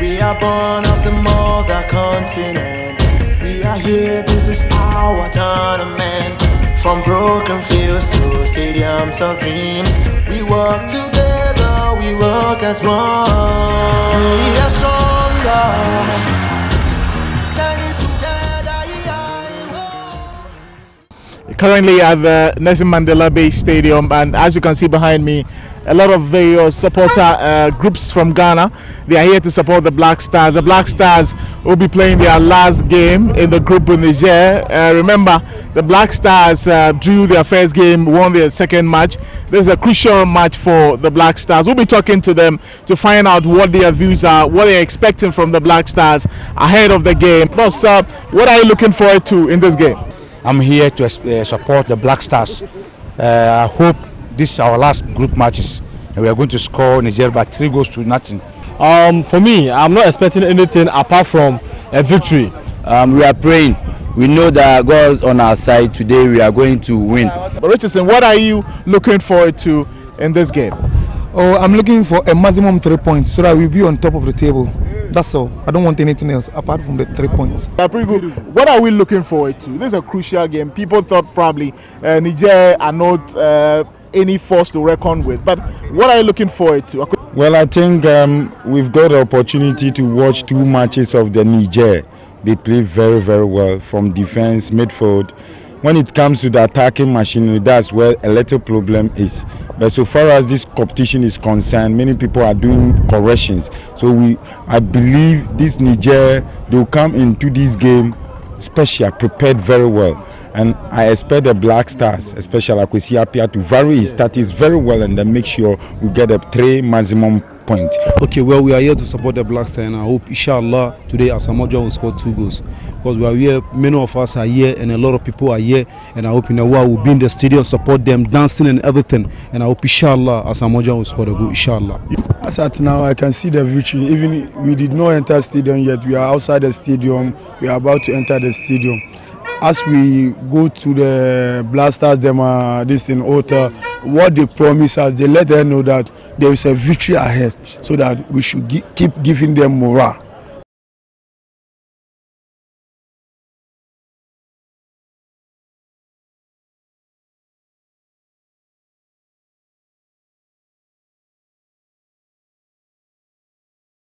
We are born of the mother continent. We are here, this is our tournament. From broken fields to stadiums of dreams, we work together, we work as one. We are stronger, standing together. Currently at the Nelson Mandela Bay Stadium, and as you can see behind me, a lot of various supporter groups from Ghana. They are here to support the Black Stars. The Black Stars will be playing their last game in the group with Niger. Remember, the Black Stars drew their first game, won their second match. This is a crucial match for the Black Stars. We'll be talking to them to find out what their views are, what they're expecting from the Black Stars ahead of the game. Boss, what are you looking forward to in this game? I'm here to support the Black Stars. I hope this is our last group matches and we are going to score Nigeria by 3-0. For me, I'm not expecting anything apart from a victory. We are praying. We know that God is on our side. Today we are going to win. But Richardson, what are you looking forward to in this game? Oh, I'm looking for a maximum 3 points so that we'll be on top of the table. That's all. I don't want anything else apart from the 3 points. Pretty good. What are we looking forward to? This is a crucial game. People thought probably Niger are not any force to reckon with. But what are you looking forward to? Well, I think we've got the opportunity to watch 2 matches of the Niger. They play very, very well from defense, midfield. When it comes to the attacking machinery, that's where a little problem is. But so far as this competition is concerned, many people are doing corrections. So I believe this Niger, they'll come into this game special, prepared very well. And I expect the Black Stars, especially Akwesi Appiah, to vary his tactics very well and then make sure we get a 3 maximum points. Okay, well, we are here to support the Black Stars, and I hope, inshallah, today Asamoah Gyan will score 2 goals. Because we are here, many of us are here, and a lot of people are here, and I hope in a while we'll be in the stadium, support them, dancing and everything. And I hope, inshallah, Asamoah Gyan will score the goal, inshallah. As at now, I can see the victory. Even we did not enter the stadium yet. We are outside the stadium. We are about to enter the stadium. As we go to the Black Stars, this thing, what they promise us, they let them know that there is a victory ahead, so that we should keep giving them morale.